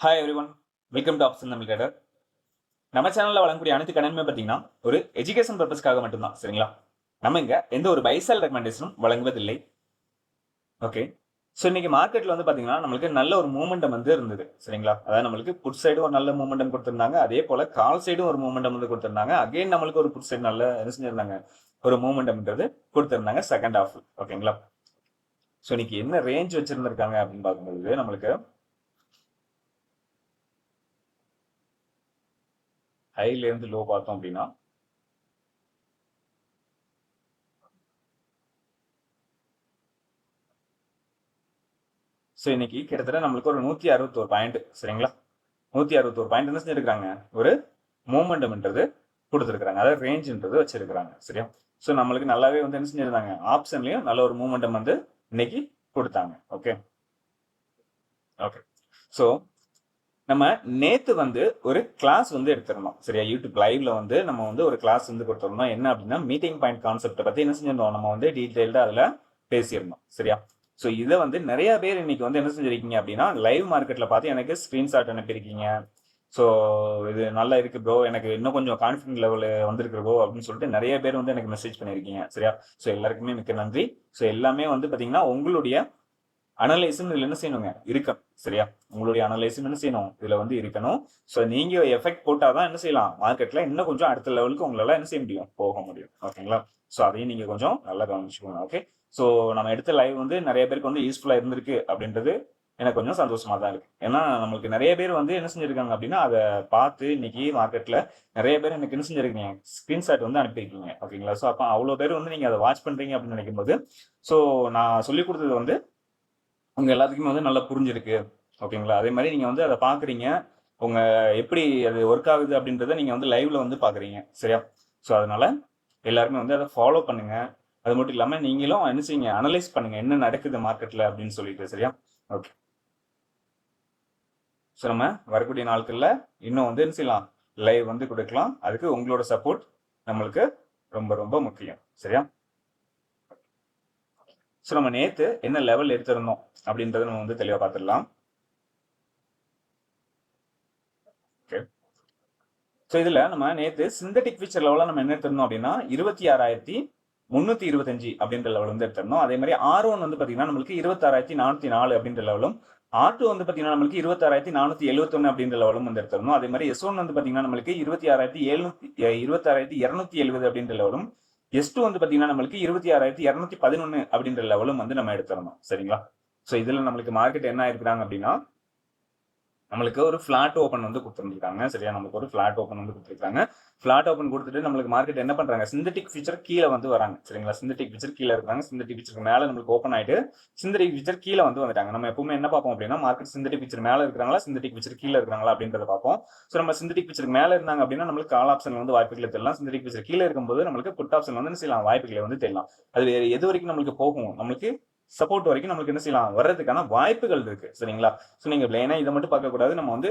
Hi every one, welcome to option Tamil trader. நம்ம சேனலில் வழங்கக்கூடிய அனைத்து கணக்குமே பார்த்தீங்கன்னா ஒரு எஜுகேஷன் பர்பஸ்க்காக மட்டும்தான். சரிங்களா? நம்ம இங்கே எந்த ஒரு பைசல் ரெக்கமெண்டேஷனும் வழங்குவதில்லை. ஓகே, ஸோ இன்னைக்கு மார்க்கெட்டில் வந்து பார்த்தீங்கன்னா நம்மளுக்கு நல்ல ஒரு மூமெண்டம் வந்து இருந்தது. சரிங்களா? அதாவது நம்மளுக்கு புட் சைடும் ஒரு நல்ல மூமெண்டம் கொடுத்துருந்தாங்க, அதே போல் கால் சைடும் ஒரு மூமெண்டம் வந்து கொடுத்துருந்தாங்க. அகைன் நம்மளுக்கு ஒரு புட் சைடு நல்ல என்ன செஞ்சிருந்தாங்க, ஒரு மூமெண்டம்ன்றது கொடுத்துருந்தாங்க செகண்ட் ஹாஃப். ஓகேங்களா? ஸோ இன்னைக்கு என்ன ரேஞ்ச் வச்சிருந்திருக்காங்க அப்படின்னு பார்க்கும்போது நம்மளுக்கு ஹைல இருந்து லோ பார்த்தோம் அப்படின்னா ஸோ இன்னைக்கு கிட்டத்தட்ட நம்மளுக்கு ஒரு 161 பாயிண்ட். சரிங்களா? 161 பாயிண்ட் என்ன செஞ்சிருக்காங்க, ஒரு மூமெண்டம்ன்றது கொடுத்துருக்காங்க, அதாவது ரேஞ்சுன்றது வச்சிருக்காங்க. சரியா? ஸோ நம்மளுக்கு நல்லாவே வந்து என்ன செஞ்சிருந்தாங்க, ஆப்ஷன்லயும் நல்ல ஒரு மூமெண்டம் வந்து இன்னைக்கு கொடுத்தாங்க. ஓகே ஓகே ஸோ நம்ம நேத்து வந்து ஒரு கிளாஸ் வந்து எடுத்திருந்தோம். சரியா? யூடியூப் லைவ்ல வந்து நம்ம வந்து ஒரு கிளாஸ் வந்து கொடுத்திருந்தோம். என்ன அப்படின்னா மீட்டிங் பாயிண்ட் கான்செப்டை பத்தி என்ன செஞ்சிருந்தோம், நம்ம வந்து டீடைல்டா அதுல பேசியிருந்தோம். சரியா? ஸோ இதை வந்து நிறைய பேர் இன்னைக்கு வந்து என்ன செஞ்சிருக்கீங்க அப்படின்னா லைவ் மார்க்கெட்ல பார்த்து எனக்கு ஸ்கிரீன்ஷாட் அனுப்பியிருக்கீங்க. ஸோ இது நல்லா இருக்கு ப்ரோ, எனக்கு இன்னும் கொஞ்சம் கான்ஃபிடன்ட் லெவல் வந்திருக்கு ப்ரோ அப்படின்னு சொல்லிட்டு நிறைய பேர் வந்து எனக்கு மெசேஜ் பண்ணியிருக்கீங்க. சரியா? ஸோ எல்லாருக்குமே மிக்க நன்றி. ஸோ எல்லாமே வந்து பார்த்தீங்கன்னா உங்களுடைய அனலைஸும் இதுல என்ன செய்யணுங்க, இருக்கணும். சரியா? உங்களுடைய அனலைஸும் என்ன செய்யணும், இதுல வந்து இருக்கணும். ஸோ நீங்க எஃபெக்ட் போட்டாதான் என்ன செய்யலாம், மார்க்கெட்ல இன்னும் கொஞ்சம் அடுத்த லெவலுக்கு உங்களால என்ன செய்ய முடியும், போக முடியும். ஓகேங்களா? ஸோ அதையும் நீங்க கொஞ்சம் நல்லா கவனிச்சுக்கோங்க. ஓகே, ஸோ நம்ம எடுத்த லைவ் வந்து நிறைய பேருக்கு வந்து யூஸ்ஃபுல்லா இருந்திருக்கு அப்படின்றது எனக்கு கொஞ்சம் சந்தோஷமா தான் இருக்கு. ஏன்னா நம்மளுக்கு நிறைய பேர் வந்து என்ன செஞ்சிருக்காங்க அப்படின்னா அதை பார்த்து இன்னைக்கு மார்க்கெட்ல நிறைய பேர் எனக்கு என்ன செஞ்சிருக்கீங்க, ஸ்கிரீன்ஷாட் வந்து அனுப்பியிருக்கீங்க. ஓகேங்களா? ஸோ அப்போ அவ்வளோ பேர் வந்து நீங்க அதை வாட்ச் பண்றீங்க அப்படின்னு நினைக்கும் போது, ஸோ நான் சொல்லி கொடுத்தது வந்து உங்க எல்லாத்துக்குமே வந்து நல்லா புரிஞ்சிருக்கு. ஓகேங்களா? அதே மாதிரி நீங்க வந்து அதை பாக்குறீங்க, உங்க எப்படி அது ஒர்க் ஆகுது அப்படின்றத நீங்க வந்து லைவ்ல வந்து பாக்குறீங்க. சரியா? ஸோ அதனால எல்லாருமே வந்து அதை ஃபாலோ பண்ணுங்க. அது மட்டும் இல்லாம நீங்களும் என்ன செய்யுங்க, அனலைஸ் பண்ணுங்க என்ன நடக்குது மார்க்கெட்ல அப்படின்னு சொல்லிட்டு. சரியா? ஓகே, ஸோ நம்ம வரக்கூடிய நாட்கள்ல இன்னும் வந்து என்ன செய்யலாம், லைவ் வந்து கொடுக்கலாம். அதுக்கு உங்களோட சப்போர்ட் நம்மளுக்கு ரொம்ப ரொம்ப முக்கியம். சரியா? ஸோ நம்ம நேத்து என்ன லெவல் எடுத்திருந்தோம் அப்படின்றத நம்ம வந்து தெளிவா பார்த்துடலாம். ஓகே, ஸோ இதுல நம்ம நேத்து சிந்தட்டிக் ஃபியூச்சர் லெவலில் நம்ம என்ன எடுத்திருந்தோம் அப்படின்னா 26,325 அப்படின்ற லெவல் வந்து எடுத்திருந்தோம். அதே மாதிரி R1 வந்து பாத்தீங்கன்னா நம்மளுக்கு 26,404 அப்படின்ற லெவலும், R2 வந்து பாத்தீங்கன்னா நம்மளுக்கு 26,471 அப்படின்ற லெவலும் வந்து எடுத்திருந்தோம். அதே மாதிரி S1 வந்து பாத்தீங்கன்னா நம்மளுக்கு 26,270 அப்படின்ற லெவலும், S2 வந்து பாத்தீங்கன்னா நம்மளுக்கு 26,211 அப்படின்ற லெவலும் வந்து நம்ம எடுத்திருந்தோம். சரிங்களா? ஸோ இதுல நம்மளுக்கு மார்க்கெட் என்ன ஆயிருக்கிறாங்க அப்படின்னா நம்மளுக்கு ஒரு ஃபிளாட் ஓப்பன் வந்து கொடுத்துருக்காங்க. சரியா? நமக்கு ஒரு ஃபிளாட் ஓப்பன் வந்து கொடுத்துருக்காங்க. ஃபிளாட் ஓப்பன் கொடுத்துட்டு நம்மளுக்கு மார்க்கெட் என்ன பண்றாங்க, சிந்தட்டிக் ஃபியூச்சர் கீழே வந்து வராங்க. சரிங்களா? சிந்தட்டிக் ஃபியூச்சர் கீழே இருக்காங்க. சிந்தட்டிக் ஃபியூச்சருக்கு மேல நம்மளுக்கு ஓப்பன் ஆயிட்டு சிந்தட்டிக் ஃபியூச்சர் கீழே வந்து வந்துட்டாங்க. நம்ம எப்பவுமே என்ன பார்ப்போம் அப்படின்னா மார்க்கெட் சிந்தட்டிக் ஃபியூச்சர் மேல இருக்கிறாங்களா, சிந்தட்டிக் ஃபியூச்சர் கீழே இருக்காங்களா அப்படின்றத பார்ப்போம். ஸோ நம்ம சிந்தட்டிக் ஃபியூச்சர் மேல இருந்தாங்க அப்படின்னா நம்மளுக்கு கால் ஆப்ஷன் வந்து வாய்ப்புகளை தெரியலாம். சிந்தட்டிக் ஃபியூச்சர் கீழே இருக்கும்போது நம்மளுக்கு புட் ஆப்ஷன் வந்து என்ன செய்யலாம், வாய்ப்புகளை வந்து தெரியலாம். அது வேறு எது வரைக்கும் நம்மளுக்கு போகும், நம்மளுக்கு சப்போர்ட் வரைக்கும் நம்மளுக்கு என்ன செய்யலாம், வர்றதுக்கான வாய்ப்புகள் இருக்கு. சரிங்களா? ஸோ நீங்க பிளைனா இதை மட்டும் பார்க்க கூடாது. நம்ம வந்து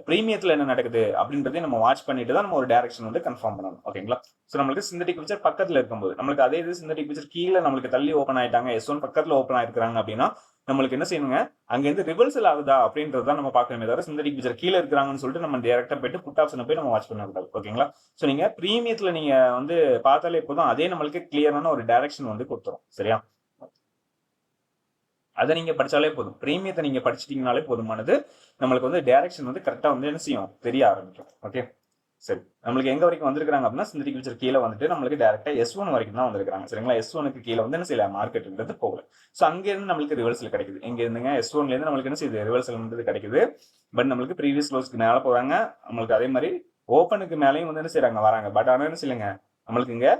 பிரீமியத்துல என்ன நடக்குது அப்படின்றதையும் நம்ம வாட்ச் பண்ணிட்டு தான் நம்ம ஒரு டைரக்ஷன் வந்து கன்ஃபார்ம் பண்ணணும். ஓகேங்களா? ஸோ நம்மளுக்கு சிந்தட்டிக் பிக்சர் பக்கத்துல இருக்கும்போது நம்மளுக்கு அதே இது சிந்தட்டிக் பிக்சர் கீழே நம்மளுக்கு தள்ளி ஓப்பன் ஆயிட்டாங்க, S1 பக்கத்துல ஓப்பன் ஆயிருக்காங்க அப்படின்னா நம்மளுக்கு என்ன செய்யணுங்க, அங்க இருந்து ரிவர்சல் ஆகுதா அப்படின்றத நம்ம பார்க்கணுமே தவிர சிந்தட்டிக் பிக்சர் கீழே இருக்கிறாங்கன்னு சொல்லிட்டு நம்ம டேரக்டா போயிட்டு புட் ஆப்ஷனை போய் நம்ம வாட்ச் பண்ணக்கூடாது. ஓகேங்களா? ஸோ நீங்க பிரீமியத்துல நீங்க வந்து பார்த்தாலே போதும், அதே நம்மளுக்கு கிளியரான ஒரு டைரக்ஷன் வந்து கொடுத்துரும். சரியா? அதை நீங்க படிச்சாலே போதும். பிரீமியத்தை நீங்க படிச்சிட்டீங்கனாலே போதுமானது. நம்மளுக்கு வந்து டைரக்ஷன் வந்து கரெக்டா வந்து என்ன செய்யும், தெரிய ஆரம்பிக்கும். ஓகே, சரி. நம்மளுக்கு எங்க வரைக்கும் வந்திருக்காங்க அப்படின்னா சிந்தட்டிக் ஃபியூச்சர் கீழே வந்துட்டு நம்மளுக்கு டேரக்டா S1 வரைக்கும் தான் வந்திருக்காங்க. சரிங்களா? S1க்கு கீழே வந்து என்ன செய்யல, மார்க்கெட்ன்றது போகல. ஸோ அங்க இருந்து நம்மளுக்கு ரிவர்சல் கிடைக்குது. எங்க இருந்துங்க, S1ல இருந்து நம்மளுக்கு என்ன செய்யுது, ரிவர்சல் கிடைக்குது. பட் நம்மளுக்கு ப்ரீவியஸ் க்ளோஸ்க்கு மேல போறாங்க. நம்மளுக்கு அதே மாதிரி ஓப்பனுக்கு மேலேயும் வந்து என்ன செய்யறாங்க, வராங்க. பட் ஆனா என்ன செய்யலங்க, நம்மளுக்கு இங்க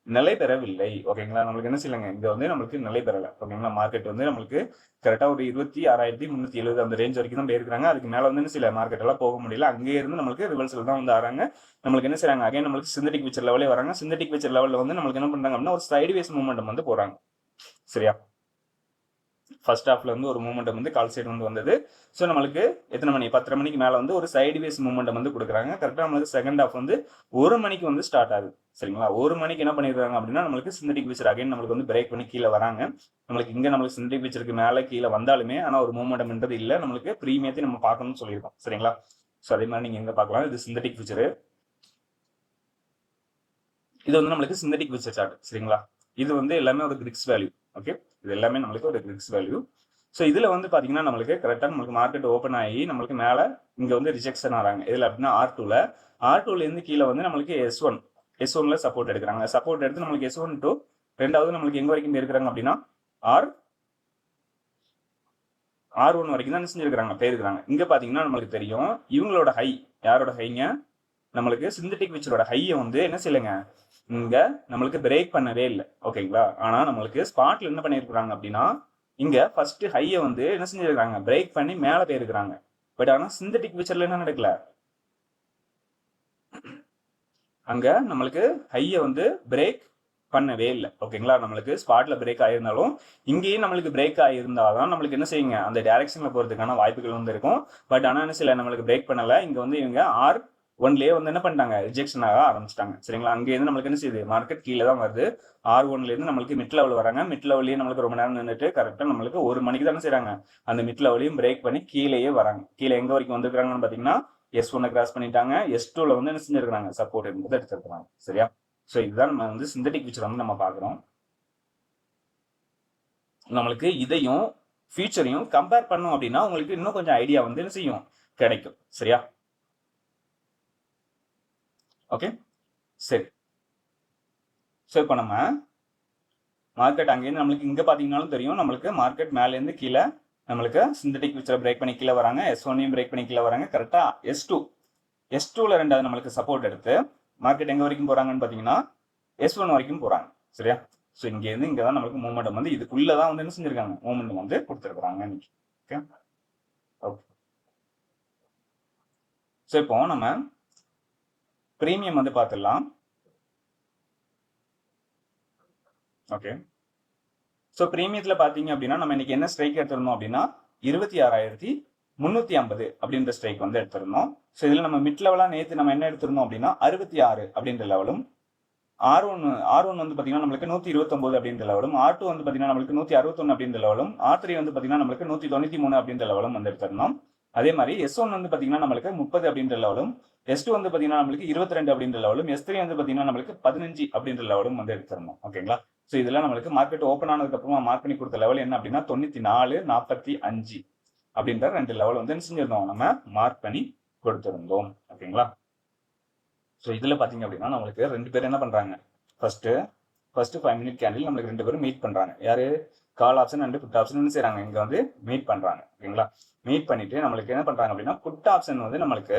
நிலை பெறவில்லை. ஓகேங்களா? நம்மளுக்கு என்ன செய்யலங்க, இங்க வந்து நம்மளுக்கு நிலை பெறல. ஓகேங்களா? மார்க்கெட் வந்து நம்மளுக்கு கரெக்டா ஒரு 26,370 அந்த ரேஞ்ச் வரைக்கும் தான் போயிருக்காங்க. அதுக்கு மேல வந்து என்ன செய்யல, மார்க்கெட் எல்லாம் போக முடியல. அங்கே இருந்து நம்மளுக்கு ரிவர்சல் தான் வந்து ஆறாங்க. நம்மளுக்கு என்ன செய்யறாங்க, அகைன் நம்மளுக்கு சிந்தட்டிக் ஃபியூச்சர் லெவலே வராங்க. சிந்தட்டிக் ஃபியூச்சர் லெவல்ல வந்து நம்மளுக்கு என்ன பண்றாங்க அப்படின்னா ஒரு சைடு வேஸ் மூவ்மெண்ட் வந்து போறாங்க. சரியா? ஃபர்ஸ்ட் ஹாஃப்ல வந்து ஒரு மூமெண்டம் வந்து கால் சைடு வந்து வந்தது. ஸோ நம்மளுக்கு எத்தனை மணி 10:30 மணிக்கு மேலே வந்து ஒரு சைடு வேஸ் மூமெண்டம் வந்து கொடுக்குறாங்க. கரெக்டாக நம்மளுக்கு செகண்ட் ஹாஃப் வந்து 1 மணிக்கு வந்து ஸ்டார்ட் ஆகுது. சரிங்களா? 1 மணிக்கு என்ன பண்ணிடுறாங்க அப்படின்னா நம்மளுக்கு சிந்தட்டிக் பிக்சர் அகைன் நம்மளுக்கு வந்து பிரேக் பண்ணி கீழே வராங்க. நம்மளுக்கு இங்கே நம்மளுக்கு சிந்தட்டிக் பிக்சருக்கு மேலே கீழே வந்தாலுமே ஆனால் ஒரு மூமெண்டம்ன்றது இல்லை. நம்மளுக்கு ப்ரீமியத்தை நம்ம பார்க்கணும்னு சொல்லியிருக்கோம். சரிங்களா? ஸோ அதே மாதிரி நீங்கள் எங்கே பார்க்கலாம், இது சிந்தட்டிக் பிக்சரு. இது வந்து நம்மளுக்கு சிந்தட்டிக் பிக்சர் சார்ட். சரிங்களா? இது வந்து எல்லாமே ஒரு கிரிக்ஸ் வேல்யூ. ஓகே, இது எல்லாமே நம்மளுக்கு ஒரு கிரிக்ஸ் வேல்யூ. ஸோ இதில் வந்து பார்த்தீங்கன்னா நம்மளுக்கு கரெக்டாக நம்மளுக்கு மார்க்கெட் ஓப்பன் ஆகி நம்மளுக்கு மேலே இங்கே வந்து ரிஜெக்ஷன் ஆகிறாங்க. இதில் அப்படின்னா R2லேருந்து கீழே வந்து நம்மளுக்கு S1ல சப்போர்ட் எடுக்கிறாங்க. சப்போர்ட் எடுத்து நம்மளுக்கு S1 to ரெண்டாவது நம்மளுக்கு எங்கே வரைக்கும் போயிருக்கிறாங்க அப்படின்னா R1 வரைக்கும் தான் செஞ்சிருக்கிறாங்க போயிருக்கிறாங்க. இங்கே பார்த்தீங்கன்னா நம்மளுக்கு தெரியும் இவங்களோட ஹை, யாரோட ஹைங்க, நம்மளுக்கு சிந்தட்டிக் விச்சரோட ஹையை வந்து என்ன செய்யலைங்க, இங்க நம்மளுக்கு பிரேக் பண்ணவே இல்லை. ஓகேங்களா? ஆனா நம்மளுக்கு ஸ்பாட்ல என்ன பண்ணிருக்காங்க அப்படின்னா இங்க ஃபர்ஸ்ட் ஹையை வந்து என்ன செஞ்சிருக்காங்க, பிரேக் பண்ணி மேல போயிருக்கிறாங்க. பட் ஆனா சிந்தட்டிக் விச்சர்ல என்ன நடக்கல, அங்க நம்மளுக்கு ஹையை வந்து பிரேக் பண்ணவே இல்லை. ஓகேங்களா? நம்மளுக்கு ஸ்பாட்ல பிரேக் ஆயிருந்தாலும் இங்கேயும் நம்மளுக்கு பிரேக் ஆயிருந்தாதான் நம்மளுக்கு என்ன செய்யுங்க, அந்த டைரக்ஷன்ல போறதுக்கான வாய்ப்புகள் வந்து இருக்கும். பட் ஆனா என்ன செய்யல, நம்மளுக்கு பிரேக் பண்ணல. இங்க வந்து இவங்க R1லேயே வந்து என்ன பண்ணிட்டாங்க, ரிஜெக்ஷன் ஆக ஆரம்பிச்சிட்டாங்க. சரிங்களா? அங்கேருந்து நம்மளுக்கு என்ன செய்யுது, மார்க்கெட் கீழே தான் வருது. R1லேருந்து நம்மளுக்கு மிட் லெவல் வராங்க. மிட் லெவல்லையே நம்மளுக்கு ரொம்ப நேரம் நின்றுட்டு கரெக்டாக நம்மளுக்கு 1 மணிக்கு தானே செய்றாங்க, அந்த மிட் லெவலையும் பிரேக் பண்ணி கீழேயே வராங்க. கீழே எங்க வரைக்கும் வந்துருக்காங்கன்னு பார்த்தீங்கன்னா S1 கிராஸ் பண்ணிட்டாங்க. S2ல வந்து என்ன செஞ்சிருக்காங்க, சப்போர்ட் என்பதை எடுத்துருக்காங்க. சரியா? ஸோ இதுதான் நம்ம வந்து சிந்தட்டிக் பிக்சர் வந்து நம்ம பார்க்குறோம். நம்மளுக்கு இதையும் ஃபியூச்சரையும் கம்பேர் பண்ணோம் அப்படின்னா உங்களுக்கு இன்னும் கொஞ்சம் ஐடியா வந்து என்ன செய்யும், கிடைக்கும். சரியா? ஓகே, சரி. ஸோ இப்போ நம்ம மார்க்கெட் அங்கேருந்து நம்மளுக்கு இங்கே பார்த்தீங்கன்னாலும் தெரியும், நம்மளுக்கு மார்க்கெட் மேலேருந்து கீழே நம்மளுக்கு சிந்தட்டிக் பிக்சரை பிரேக் பண்ணி கீழே வராங்க. S1ஐயும் பிரேக் பண்ணி கீழே வராங்க. கரெக்டாக S2ல ரெண்டாவது நம்மளுக்கு சப்போர்ட் எடுத்து மார்க்கெட் எங்கே வரைக்கும் போகிறாங்கன்னு பார்த்தீங்கன்னா S1 வரைக்கும் போகிறாங்க. சரியா? ஸோ இங்கேருந்து இங்கே தான் நம்மளுக்கு மூமெண்டம் வந்து இதுக்குள்ளே தான் வந்து என்ன செஞ்சிருக்காங்க, மூமெண்டம் வந்து கொடுத்துருக்குறாங்க. Okay okay. ஸோ இப்போ நம்ம பிரீமியம் வந்து பார்த்துடலாம். ஓகே, ஸோ பிரீமியத்தில் பார்த்தீங்க அப்படின்னா நம்ம இன்னைக்கு என்ன ஸ்ட்ரைக் எடுத்திருந்தோம் அப்படின்னா 26,350 அப்படின்ற ஸ்ட்ரைக் வந்து எடுத்திருந்தோம். ஸோ இதில் நம்ம மிட் லெவலாக நேற்று நம்ம என்ன எடுத்திருந்தோம் அப்படின்னா 66 அப்படின்ற லெவலும், R1 வந்து பார்த்தீங்கன்னா நம்மளுக்கு 129 அப்படின்ற லெவலும், R2 வந்து பார்த்தீங்கன்னா நம்மளுக்கு 161 அப்படின்ற லெவலும், R3 வந்து பார்த்தீங்கன்னா நம்மளுக்கு 193 அப்படின்ற லெவலும் வந்து எடுத்திருந்தோம். அதே மாதிரி S1 வந்து பார்த்தீங்கன்னா நம்மளுக்கு 30 அப்படின்ற லெவலும், S2 வந்து பார்த்தீங்கன்னா நம்மளுக்கு 22 அப்படின்ற லெவலும், S3 வந்து பார்த்தீங்கன்னா நம்மளுக்கு 15 அப்படின்ற லெவலும் வந்து எடுத்திருந்தோம். ஓகேங்களா? ஸோ இதெல்லாம் நம்மளுக்கு மார்க்கெட் ஓப்பன் ஆனதுக்கு அப்புறமா மார்க் பண்ணி கொடுத்த லெவல் என்ன அப்படின்னா 94.45 அப்படின்ற 2 லெவல் வந்து என்ன செஞ்சிருந்தோம், நம்ம மார்க் பண்ணி கொடுத்திருந்தோம். ஓகேங்களா? ஸோ இதில் பார்த்தீங்க அப்படின்னா நம்மளுக்கு 2 பேர் என்ன பண்ணுறாங்க, ஃபர்ஸ்ட் 5 மினிட் கேண்டில் நம்மளுக்கு 2 பேரும் மீட் பண்ணுறாங்க. யாரு, call option and put option என்ன செய்கிறாங்க, இங்கே வந்து மீட் பண்ணுறாங்க. ஓகேங்களா? மீட் பண்ணிட்டு நம்மளுக்கு என்ன பண்ணுறாங்க அப்படின்னா புட் ஆப்ஷன் வந்து நம்மளுக்கு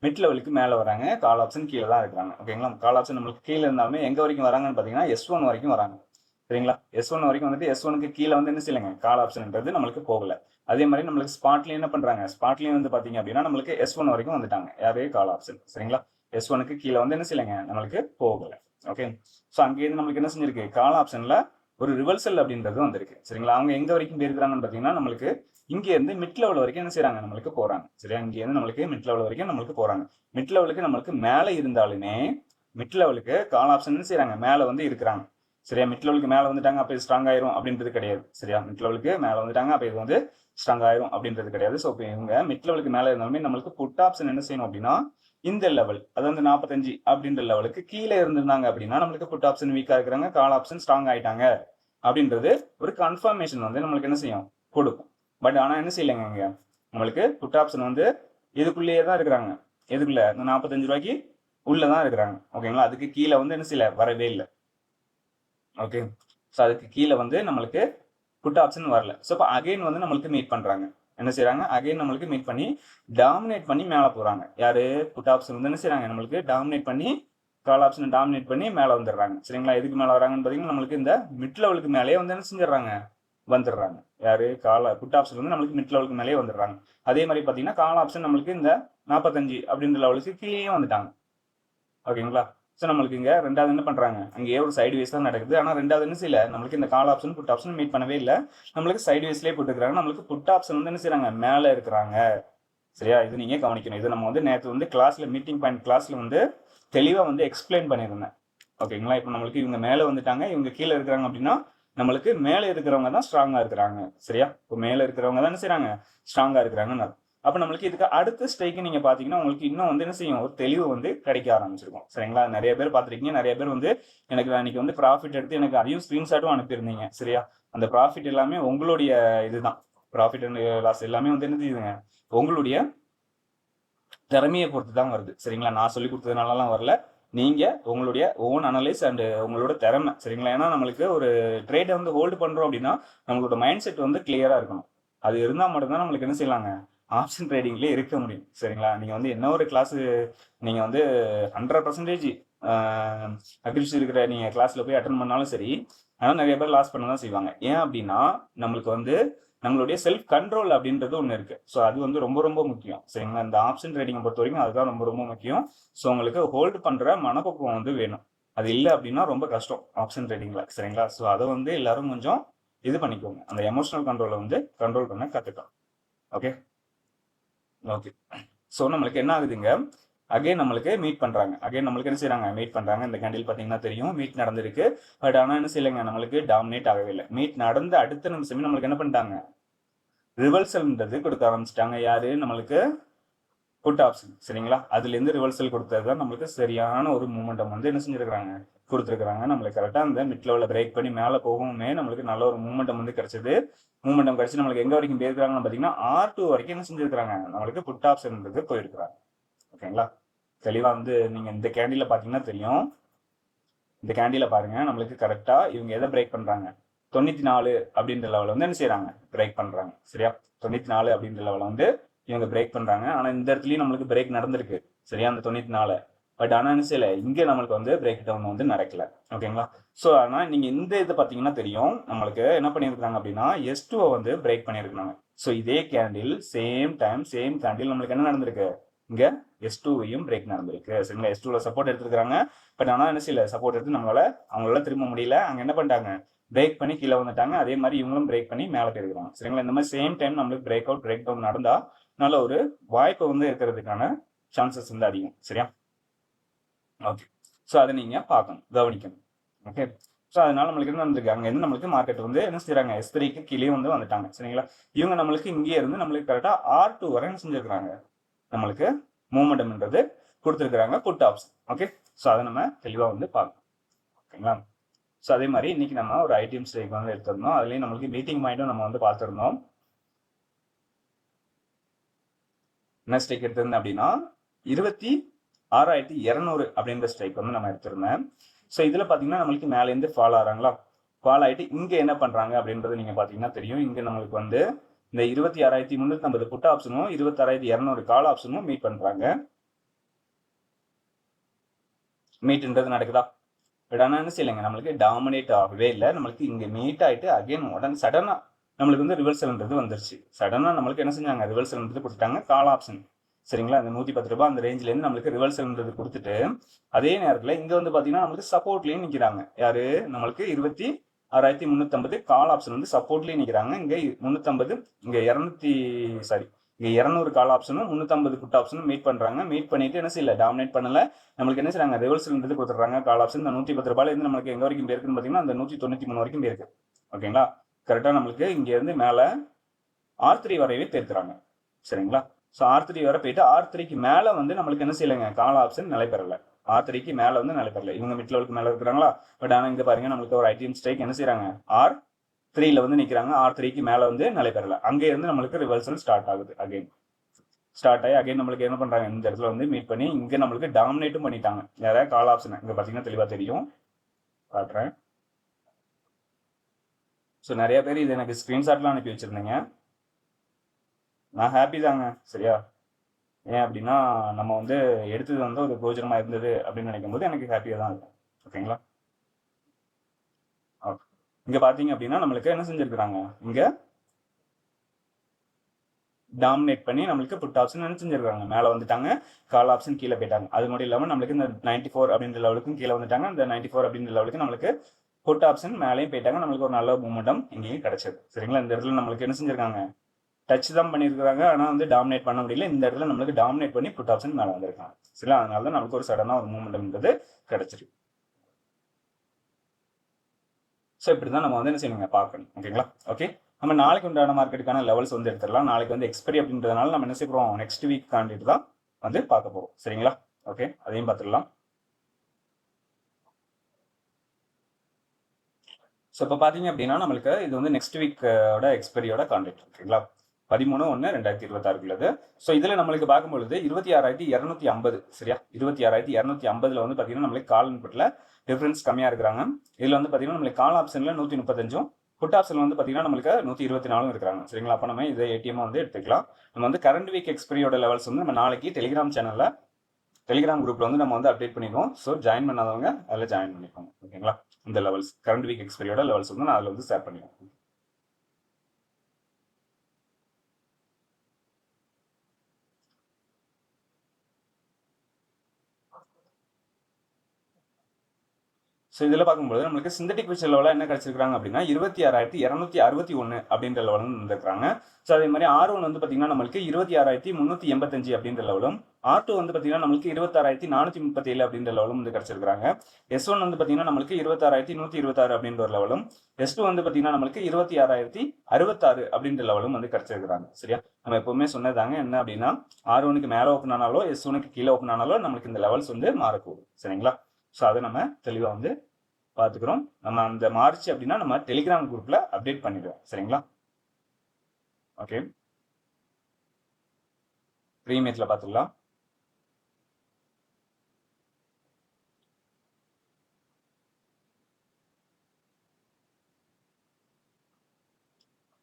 மிட் லெவலுக்கு மேலே வராங்க, கால் ஆப்ஷன் கீழே தான் இருக்கிறாங்க. ஓகேங்களா? கால் ஆப்ஷன் நம்மளுக்கு கீழே இருந்தாலுமே எங்கே வரைக்கும் வராங்கன்னு பார்த்தீங்கன்னா S1 வரைக்கும் வராங்க. சரிங்களா? S1 வரைக்கும் வந்துட்டு S1க்கு கீழே வந்து என்ன செய்யலைங்க, கால் ஆப்ஷன்ன்றது நம்மளுக்கு போகல. அதே மாதிரி நம்மளுக்கு ஸ்பாட்லேயும் என்ன பண்ணுறாங்க, ஸ்பாட்லேயும் வந்து பார்த்தீங்க அப்படின்னா நம்மளுக்கு S1 வரைக்கும் வந்துட்டாங்க. யாரே கால் ஆப்ஷன். சரிங்களா? S1க்கு கீழே வந்து என்ன செய்யலைங்க, நம்மளுக்கு போகல. ஓகே, ஸோ அங்கேருந்து நம்மளுக்கு என்ன செஞ்சிருக்கு, கால் ஆப்ஷனில் ஒரு ரிவர்சல் அப்படின்றது வந்திருக்கு. சரிங்களா? அவங்க எங்கே வரைக்கும் போயிருக்கிறாங்கன்னு பார்த்தீங்கன்னா நம்மளுக்கு இங்கேருந்து மிட் லெவல் வரைக்கும் என்ன செய்கிறாங்க, நம்மளுக்கு போகிறாங்க. சரியா? இங்கேருந்து நம்மளுக்கு மிட் லெவல் வரைக்கும் நம்மளுக்கு போகிறாங்க. மிட் லெவலுக்கு நம்மளுக்கு மேலே இருந்தாலுமே மிட் லெவலுக்கு கால் ஆப்ஷன் என்ன செய்கிறாங்க, மேலே வந்து இருக்கிறாங்க. சரியா? மிட் லெவலுக்கு மேலே வந்துட்டாங்க அப்போ இது ஸ்ட்ராங் ஆயிரும் அப்படின்றது கிடையாது. சரியா? மிட் லெவலுக்கு மேலே வந்துட்டாங்க அப்போ இது வந்து ஸ்ட்ராங் ஆயிரும் அப்படின்றது கிடையாது. ஸோ இப்போ இவங்க மிட் லெவலுக்கு மேலே இருந்தாலுமே நம்மளுக்கு புட் ஆப்ஷன் என்ன செய்யணும் அப்படின்னா இந்த லெவல், அதாவது 45 அப்படின்ற லெவலுக்கு கீழே இருந்திருந்தாங்க அப்படின்னா நம்மளுக்கு புட் ஆப்ஷன் வீக்காக இருக்கிறாங்க, கால் ஆப்ஷன் ஸ்ட்ராங் ஆயிட்டாங்க அப்படின்றது ஒரு கன்ஃபர்மேஷன் வந்து நம்மளுக்கு என்ன செய்யும், கொடுக்கும். பட் ஆனால் என்ன செய்யலைங்க, இங்கே நம்மளுக்கு புட் ஆப்ஷன் வந்து இதுக்குள்ளேயே தான் இருக்கிறாங்க. எதுக்குள்ள, இந்த 45 ரூபாய்க்கு உள்ளே தான் இருக்கிறாங்க. ஓகேங்களா? அதுக்கு கீழே வந்து என்ன செய்யல, வரவே இல்லை. ஓகே, ஸோ அதுக்கு கீழே வந்து நம்மளுக்கு புட் ஆப்ஷன் வரல. ஸோ இப்போ அகைன் வந்து நம்மளுக்கு மீட் பண்ணுறாங்க. என்ன செய்யறாங்க, அகைன் நம்மளுக்கு மீட் பண்ணி டாமினேட் பண்ணி மேலே போகிறாங்க. யாரு, புட் ஆப்ஷன் வந்து என்ன செய்யறாங்க, நம்மளுக்கு டாமினேட் பண்ணி கால் ஆப்ஷனை டாமினேட் பண்ணி மேலே வந்துடுறாங்க. சரிங்களா? எதுக்கு மேலே வராங்கன்னு பார்த்தீங்கன்னா நம்மளுக்கு இந்த மிட் லெவலுக்கு மேலேயே வந்து என்ன செஞ்சிடறாங்க, வந்துடுறாங்க. யாரு, புட் ஆப்ஷன் வந்து நம்மளுக்கு மிட் லெவலுக்கு மேலேயே வந்துடுறாங்க. அதே மாதிரி பார்த்தீங்கன்னா கால் ஆப்ஷன் நம்மளுக்கு இந்த 45 அப்படின்ற லெவலுக்கு கீழே வந்துட்டாங்க. ஓகேங்களா? ஸோ நம்மளுக்கு இங்கே ரெண்டாவது என்ன பண்ணுறாங்க, அங்கேயே ஒரு சைடு வேஸ் தான் நடக்குது. ஆனால் ரெண்டாவது என்ன செய்யல, நம்மளுக்கு இந்த call option put option meet பண்ணவே இல்லை, நம்மளுக்கு சைடு வேஸ்லேயே போட்டுக்கிறாங்க. நம்மளுக்கு புட் ஆப்ஷன் வந்து என்ன செய்யறாங்க, மேலே இருக்கிறாங்க. சரியா, இது நீங்கள் கவனிக்கணும். இது நம்ம வந்து நேற்று வந்து கிளாஸில் மீட்டிங் பாயிண்ட் கிளாஸில் வந்து தெளிவாக வந்து எக்ஸ்பிளைன் பண்ணியிருந்தேன். ஓகேங்களா, இப்போ நம்மளுக்கு இவங்க மேலே வந்துட்டாங்க, இவங்க கீழே இருக்கிறாங்க அப்படின்னா நம்மளுக்கு மேலே இருக்கிறவங்க தான் ஸ்ட்ராங்காக இருக்கிறாங்க. சரியா, இப்போ மேலே இருக்கிறவங்க தான் என்ன செய்யறாங்க, ஸ்ட்ராங்காக இருக்கிறாங்கன்னு. அப்போ நம்மளுக்கு இதுக்கு அடுத்த ஸ்ட்ரைக்கு நீங்கள் பார்த்தீங்கன்னா உங்களுக்கு இன்னும் வந்து என்ன செய்யும், ஒரு தெளிவு வந்து கிடைக்க ஆரம்பிச்சிருக்கும். சரிங்களா, நிறைய பேர் பார்த்துருக்கீங்க, நிறைய பேர் வந்து எனக்கு அன்னைக்கு வந்து ப்ராஃபிட் எடுத்து எனக்கு அதையும் ஸ்க்ரீன்ஷாட்டும் அனுப்பியிருந்தீங்க. சரியா, அந்த ப்ராஃபிட் எல்லாமே உங்களுடைய இதுதான், ப்ராஃபிட் அண்ட் லாஸ் எல்லாமே வந்து என்ன செய்யுதுங்க, உங்களுடைய திறமையை பொறுத்து தான் வருது. சரிங்களா, நான் சொல்லி கொடுத்ததுனாலலாம் வரல, நீங்க உங்களுடைய ஓன் அனலைஸ் அண்ட் உங்களோட திறமை. சரிங்களா, ஏன்னா நம்மளுக்கு ஒரு ட்ரேடை வந்து ஹோல்டு பண்றோம் அப்படின்னா நம்மளோட மைண்ட் செட் வந்து கிளியரா இருக்கணும். அது இருந்தால் மட்டும்தான் நம்மளுக்கு என்ன செய்யலாங்க, ஆப்ஷன் ட்ரேடிங்லேயே இருக்க முடியும். சரிங்களா, நீங்கள் வந்து என்ன ஒரு கிளாஸ் நீங்கள் வந்து 100% அக்யூரசி இருக்கிற நீங்கள் கிளாஸில் போய் அட்டன் பண்ணாலும் சரி, ஆனால் நிறைய பேர் லாஸ் பண்ண தான் செய்வாங்க. ஏன் அப்படின்னா நம்மளுக்கு வந்து நம்மளுடைய செல்ஃப் கண்ட்ரோல் அப்படின்றது ஒன்று இருக்கு. ஸோ அது வந்து ரொம்ப ரொம்ப முக்கியம். சரிங்களா, இந்த ஆப்ஷன் ட்ரேடிங்கை பொறுத்த வரைக்கும் அதுதான் ரொம்ப ரொம்ப முக்கியம். ஸோ உங்களுக்கு ஹோல்டு பண்ணுற மனப்பக்குவம் வந்து வேணும். அது இல்லை அப்படின்னா ரொம்ப கஷ்டம் ஆப்ஷன் ட்ரேடிங்கில். சரிங்களா, ஸோ அதை வந்து எல்லாரும் கொஞ்சம் இது பண்ணிக்கோங்க, அந்த எமோஷனல் கண்ட்ரோலை வந்து கண்ட்ரோல் பண்ண கற்றுக்கலாம். ஓகே ஓகே ஸோ நம்மளுக்கு என்ன ஆகுதுங்க, அகைன் நம்மளுக்கு மீட் பண்ணுறாங்க. அகைன் நம்மளுக்கு என்ன செய்யறாங்க, மீட் பண்ணுறாங்க. இந்த கேண்டில் பார்த்தீங்கன்னா தெரியும் மீட் நடந்திருக்கு. பட் ஆனால் என்ன செய்யலைங்க, நம்மளுக்கு டாமினேட் ஆகவே இல்லை. மீட் நடந்த அடுத்த நிமிஷமே நம்மளுக்கு என்ன பண்ணிட்டாங்க, ரிவர்சல்ன்றது கொடுக்க ஆரம்பிச்சிட்டாங்க. யாரு, நம்மளுக்கு புட் ஆப்ஷன். சரிங்களா, அதுலேருந்து ரிவர்சல் கொடுத்தது தான் நம்மளுக்கு சரியான ஒரு மூமெண்டம் வந்து என்ன செஞ்சிருக்கிறாங்க, கொடுத்துருக்குறாங்க. நம்மளுக்கு கரெக்டாக அந்த மிட் லெவலில் பிரேக் பண்ணி மேலே போகவுமே நம்மளுக்கு நல்ல ஒரு மூமெண்டம் வந்து கிடைச்சது. மூமெண்டம் கிடைச்சி நம்மளுக்கு எங்கே வரைக்கும் போயிருக்கிறாங்கன்னு பார்த்தீங்கன்னா R2 வரைக்கும் என்ன செஞ்சிருக்கிறாங்க, நம்மளுக்கு புட் ஆப்ஷன்ன்றது போயிருக்கிறாங்க. ஓகேங்களா, தெளிவாக வந்து நீங்கள் இந்த கேண்டில் பார்த்தீங்கன்னா தெரியும். இந்த கேண்டில பாருங்க, நம்மளுக்கு கரெக்டாக இவங்க எதை பிரேக் பண்ணுறாங்க, 94 அப்படின்ற லெவலில் வந்து என்ன செய்யறாங்க, பிரேக் பண்ணுறாங்க. சரியா, 94 அப்படின்ற லெவலில் வந்து இவங்க பிரேக் பண்ணுறாங்க. ஆனால் இந்த இடத்துலையும் நம்மளுக்கு பிரேக் நடந்திருக்கு. சரியா, அந்த 94. பட் ஆனால் என்ன செய்யலை, இங்கே நம்மளுக்கு வந்து பிரேக் டவுன் வந்து நடக்கல. ஓகேங்களா, ஸோ ஆனால் நீங்கள் இந்த இது பார்த்தீங்கன்னா தெரியும், நம்மளுக்கு என்ன பண்ணியிருக்காங்க அப்படின்னா S2 வந்து பிரேக் பண்ணியிருக்காங்க. ஸோ இதே candle same time same candle நம்மளுக்கு என்ன நடந்திருக்கு, இங்கே S2வையும் பிரேக் நடந்திருக்கு. சரிங்களா, S2ல சப்போர்ட் எடுத்துருக்காங்க. பட் ஆனால் என்ன செய்யல, சப்போர்ட் எடுத்து அவங்களால திரும்ப முடியல. அங்கே என்ன பண்ணிட்டாங்க, பிரேக் பண்ணி கீழே வந்துட்டாங்க. அதே மாதிரி இவங்களும் பிரேக் பண்ணி மேலே போயிருக்காங்க. சரிங்களா, இந்த மாதிரி சேம் டைம் நம்மளுக்கு பிரேக் அவுட் பிரேக் டவுன் நடந்தா நல்ல ஒரு வாய்ப்பு வந்து இருக்கிறதுக்கான சான்சஸ் வந்து அதிகம். சரியா, ஓகே. ஸோ அதை நீங்க பார்க்கணும், கவனிக்கணும். ஓகே, ஸோ அதனால நம்மளுக்கு என்ன நடந்திருக்கு, அங்கே இருந்து நம்மளுக்கு மார்க்கெட் வந்து என்ன செய்யறாங்க, S3க்கு கீழே வந்து வந்துட்டாங்க. சரிங்களா, இவங்க நம்மளுக்கு இங்கே இருந்து நம்மளுக்கு கரெக்டாக R2 வரை என்ன செஞ்சிருக்கிறாங்க, நம்மளுக்கு மூமெண்டம்ன்றது கொடுத்துருக்குறாங்க புட் ஆப்ஷன். ஓகே, ஸோ அதை நம்ம தெளிவாக வந்து பார்க்கணும். ஓகேங்களா, ஸோ அதே மாதிரி இன்னைக்கு நம்ம ஒரு ஐடிஎம் ஸ்ட்ரைக் வந்து எடுத்திருந்தோம். அதுலேயும் நம்மளுக்கு மீட்டிங் பாயிண்ட்டும் நம்ம வந்து பார்த்துருந்தோம். என்ன ஸ்ட்ரைக் எடுத்திருந்தேன் அப்படின்னா 26,200 அப்படின்ற ஸ்ட்ரைக் வந்து நம்ம எடுத்திருந்தேன். ஸோ இதில் பார்த்தீங்கன்னா நம்மளுக்கு மேலேருந்து ஃபால் ஆகிறாங்களா, ஃபால் ஆகிட்டு இங்கே என்ன பண்ணுறாங்க அப்படின்றது நீங்கள் பார்த்தீங்கன்னா தெரியும். இங்கே நம்மளுக்கு வந்து இந்த 26,350 புட் ஆப்ஷனும் 26,200 கால் ஆப்ஷனும் மீட் பண்ணுறாங்க. மீட்ன்றது நடக்குதா, பட் ஆனால் என்ன செய்யலைங்க, நம்மளுக்கு டாமினேட் ஆகவே இல்லை. நம்மளுக்கு இங்கே மீட் ஆகிட்டு அகைன் உடனே சடனாக நம்மளுக்கு வந்து ரிவர்சல்ன்றது வந்துருச்சு. சடனாக நம்மளுக்கு என்ன செஞ்சாங்க, ரிவர்சல்ன்றது கொடுத்துட்டாங்க கால் ஆப்ஷன். சரிங்களா, அந்த 110 ரூபாய் அந்த ரேஞ்சிலேருந்து நம்மளுக்கு ரிவர்சல்ன்றது கொடுத்துட்டு அதே நேரத்தில் இங்கே வந்து பார்த்தீங்கன்னா நம்மளுக்கு சப்போர்ட்லேயும் நிற்கிறாங்க. யாரு, நம்மளுக்கு 26,350 கால் ஆப்ஷன் வந்து சப்போர்ட்லேயும் நிற்கிறாங்க. இங்கே 350, இங்கே 200 கால் ஆப்ஷனும் 350 புட் ஆப்ஷனும் மீட் பண்ணுறாங்க. மீட் பண்ணிட்டு என்ன செய்யல, டாமினேட் பண்ணல, நம்மளுக்கு என்ன செய்யறாங்க, ரிவர்சல்ன்றது கொடுத்துட்றாங்க. கால் ஆப்ஷன் இந்த 110 ரூபாயிலேருந்து நம்மளுக்கு எங்கே வரைக்கும் போயிருக்குன்னு பார்த்தீங்கன்னா அந்த 193 வரைக்கும் போயிருக்கு. ஓகேங்களா, கரெக்டாக நம்மளுக்கு இங்கேருந்து மேலே R3 வரையவே தேர்த்துறாங்க. சரிங்களா, ஸோ R3 வரை போயிட்டு R3க்கு மேலே வந்து நம்மளுக்கு என்ன செய்யலைங்க, கால் ஆப்ஷன் நிலை பெறலை. R3க்கு மேலே வந்து நிலை பெறலை. இவங்க மிட் லெவலுக்கு மேலே இருக்கிறாங்களா, பட் ஆனால் இங்கே பாருங்க நம்மளுக்கு ஒரு ஐடிஎம் ஸ்ட்ரைக் என்ன செய்யறாங்க, R3ல வந்து நிற்கிறாங்க. R3க்கு மேலே வந்து நிலை பெறலை. அங்கே இருந்து நம்மளுக்கு ரிவர்சல் ஸ்டார்ட் ஆகுது. அகைன் ஸ்டார்ட் ஆகி அகைன் நம்மளுக்கு என்ன பண்ணுறாங்க, இந்த இடத்துல வந்து மீட் பண்ணி இங்கே நம்மளுக்கு டாமினேட்டும் பண்ணிட்டாங்க. யாராவது கால் ஆப்ஷன் இங்கே பார்த்தீங்கன்னா தெளிவாக தெரியும், காட்டுறேன். ஸோ நிறைய பேர் இது எனக்கு ஸ்க்ரீன்ஷாட்லாம் அனுப்பி வச்சுருந்தீங்க. நான் ஹாப்பி தாங்க. சரியா, ஏன் அப்படின்னா நம்ம வந்து எடுத்தது வந்து ஒரு பிரோஜனமாக இருந்தது அப்படின்னு நினைக்கும் போது எனக்கு ஹாப்பியாக தான் இருக்கும். ஓகேங்களா, ஓகே. இங்கே பார்த்தீங்க அப்படின்னா நம்மளுக்கு என்ன செஞ்சுருக்குறாங்க, இங்கே டாமினேட் பண்ணி நம்மளுக்கு புட் ஆப்ஷன் என்ன செஞ்சிருக்காங்க, மேலே வந்துட்டாங்க, கால் ஆப்ஷன் கீழே போயிட்டாங்க. அது மட்டும் இல்லாமல் நம்மளுக்கு இந்த 94 அப்படின்ற லெவலுக்கும் கீழே வந்துட்டாங்க. இந்த 94 அப்படின்ற லெவலுக்கு நம்மளுக்கு புட் ஆப்ஷன் மேலேயும் போயிட்டாங்க. நம்மளுக்கு ஒரு நல்ல மூமெண்டம் இங்கேயும் கிடைச்சது. சரிங்களா, இந்த இடத்துல நம்மளுக்கு என்ன செஞ்சிருக்காங்க, டச் தான் பண்ணியிருக்காங்க, ஆனால் வந்து டாமினேட் பண்ண முடியல. இந்த இடத்துல நம்மளுக்கு டாமினேட் பண்ணி புட் ஆப்ஷன் மேலே வந்திருக்காங்க. சரிங்களா, அதனால தான் நமக்கு ஒரு சடனாக ஒரு மூமெண்ட்ன்றது கிடைச்சிருக்கு. ஸோ இப்படி தான் நம்ம வந்து என்ன செய்யணுங்க பார்க்கணும். ஓகேங்களா, ஓகே. நம்ம நாளைக்கு உண்டான மார்க்கெட்டுக்கான லெவல்ஸ் வந்து எடுத்துடலாம். நாளைக்கு வந்து எக்ஸ்பைரி அப்படின்றதுனால நம்ம என்ன செய்ய போகிறோம், நெக்ஸ்ட் வீக் காண்டிட்டு தான் வந்து பார்க்க போகிறோம். சரிங்களா, ஓகே, அதையும் பார்த்துடலாம். ஸோ இப்போ பார்த்தீங்க அப்படின்னா நம்மளுக்கு இது வந்து நெக்ஸ்ட் வீக்கோட எக்ஸ்பைரியோட கான்ட்ராக்ட். ஓகேங்களா, 13/1/2026 உள்ளது. ஸோ இதில் நம்மளுக்கு பார்க்கும்பொழுது 26,250. சரியா, 26,250 வந்து பார்த்தீங்கன்னா நம்மளுக்கு கால் இன்புட்டில் டிஃபரன்ஸ் கம்மியாக இருக்கிறாங்க. இதில் வந்து பார்த்தீங்கன்னா நம்மளுக்கு கால் ஆப்ஷனில் 135, புட் ஆப்ஷனில் வந்து பார்த்தீங்கன்னா நம்மளுக்கு 124 இருக்கிறாங்க. சரிங்களா, அப்போ நம்ம இதை ஏடிஎம் வந்து எடுத்துக்கலாம். நம்ம வந்து கரண்ட் வீக் எக்ஸ்பைரியோட லெவல்ஸ் வந்து நம்ம நாளைக்கு டெலிகிராம் சேனலில், டெலிகிராம் குரூப்பில் வந்து நம்ம வந்து அப்டேட் பண்ணிடுவோம். ஸோ ஜாயின் பண்ணாதவங்க அதில் ஜாயின் பண்ணிக்கோங்க. ஓகேங்களா, இந்த லெவல்ஸ் கரண்ட் வீக் எக்ஸ்பைரியோட லெவல்ஸ் வந்து நான் அதில் வந்து ஷேர் பண்ணிடுவேன். ஸோ இதில் பார்க்கும்போது நம்மளுக்கு சிந்தட்டிக் ஃபியூச்சர் லெவலில் என்ன கிடைச்சிருக்காங்க அப்படின்னா 26,261 அப்படின்ற லெவலும் வந்துருக்காங்க. ஸோ அதே மாதிரி R1 வந்து பார்த்தீங்கன்னா நம்மளுக்கு 26,385 அப்படின்ற லெவலும், R2 வந்து பார்த்தீங்கன்னா நம்மளுக்கு 26,437 அப்படின்ற லெவலும் வந்து கிடைச்சிருக்காங்க. S1 வந்து பார்த்தீங்கன்னா நம்மளுக்கு 26,126 அப்படின்ற ஒரு லெவலும், S2 வந்து பார்த்தீங்கன்னா நம்மளுக்கு 26,066 அப்படின்ற லெவலும் வந்து கிடைச்சிருக்காங்க. சரியா, நம்ம எப்பவுமே சொன்னதாங்க என்ன அப்படின்னா R1க்கு மேலே ஓப்பன் ஆனாலோ S1க்கு கீழே ஓப்பன் ஆனாலோ நம்மளுக்கு இந்த லெவல்ஸ் வந்து மாறக்கூடும். சரிங்களா, ஸோ அதை நம்ம தெளிவாக வந்து பார்த்துக்கிறோம். நம்ம அந்த மார்ச் அப்படின்னா நம்ம டெலிகிராம் குரூப்ல அப்டேட் பண்ணிடுவோம். சரிங்களா, ஓகே. ப்ரீமியத்தில் பார்த்துக்கலாம்.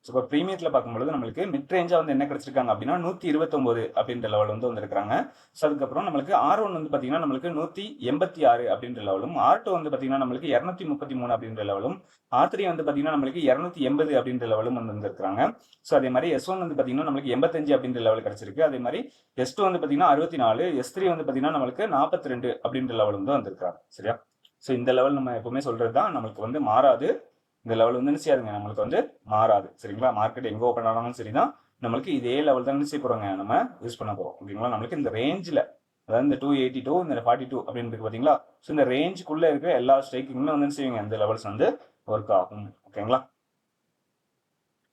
இப்போ ப்ரீமியத்தில் பார்க்கும்போது நம்மளுக்கு மிட் ரேஞ்சாக வந்து என்ன கிடைச்சிருக்காங்க அப்படின்னா 129 அப்படின்ற லெவல் வந்து வந்திருக்காங்க. ஸோ அதுக்கப்புறம் நம்மளுக்கு R1 வந்து பார்த்தீங்கன்னா நம்மளுக்கு 186 அப்படின்ற லெவலும், R2 வந்து பார்த்தீங்கன்னா நம்மளுக்கு 233 அப்படின்ற லெவலும், R3 வந்து பார்த்தீங்கன்னா நம்மளுக்கு 280 அப்படின்ற லெவலும் வந்து வந்திருக்காங்க. ஸோ அதே மாதிரி S1 வந்து பார்த்தீங்கன்னா நம்மளுக்கு 85 அப்படின்ற லெவல் கிடைச்சிருக்கு. அதே மாதிரி S2 வந்து பார்த்தீங்கன்னா 64, S3 வந்து பார்த்தீங்கன்னா நம்மளுக்கு 42 அப்படின்ற லெவல் வந்து வந்திருக்காங்க. சரியா, ஸோ இந்த லெவல் நம்ம எப்பவுமே சொல்றது தான், நம்மளுக்கு வந்து மாறாது. இந்த லெவல் வந்து என்ன செய்யாதுங்க, நம்மளுக்கு வந்து மாறாது. சரிங்களா, மார்க்கெட் எங்கே ஓப்பன் ஆனாலும் சரிதான், நம்மளுக்கு இதே லெவல் தான் என்ன செய்ய போகிறோங்க, நம்ம யூஸ் பண்ண போகிறோம். ஓகேங்களா, நம்மளுக்கு இந்த ரேஞ்சில், அதாவது இந்த 282 இந்த 42 அப்படின்னு இருக்கு பார்த்தீங்களா, ஸோ இந்த ரேஞ்சுக்குள்ளே இருக்கிற எல்லா ஸ்ட்ரைக்கிங்குமே வந்து என்ன செய்வீங்க, இந்த லெவல்ஸ் வந்து ஒர்க் ஆகும். ஓகேங்களா,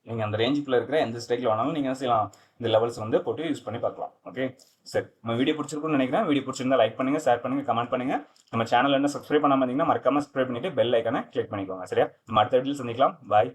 நீங்கள் அந்த ரேஞ்சுக்குள்ளே இருக்கிற எந்த ஸ்ட்ரைக்கில் வேணாலும் நீங்கள் என்ன செய்யலாம், இந்த லெவல்ஸ் வந்து போட்டு யூஸ் பண்ணி பார்க்கலாம். ஓகே, சரி, நம்ம வீடியோ பிடிச்சிருக்குன்னு நினைக்கிறேன். வீடியோ பிடிச்சிருந்தா லைக் பண்ணுங்க, ஷேர் பண்ணுங்க, கமெண்ட் பண்ணுங்க. நம்ம சேனல் என்ன சப்ஸ்கிரைப் பண்ணாமல் இருந்தீங்கன்னா மறக்காம சப்ஸ்கிரைப் பண்ணிட்டு பெல் ஐக்கானை கிளிக் பண்ணிக்கோங்க. சரியா, நம்ம அடுத்த வீடியோவில் சந்திக்கலாம். பாய்.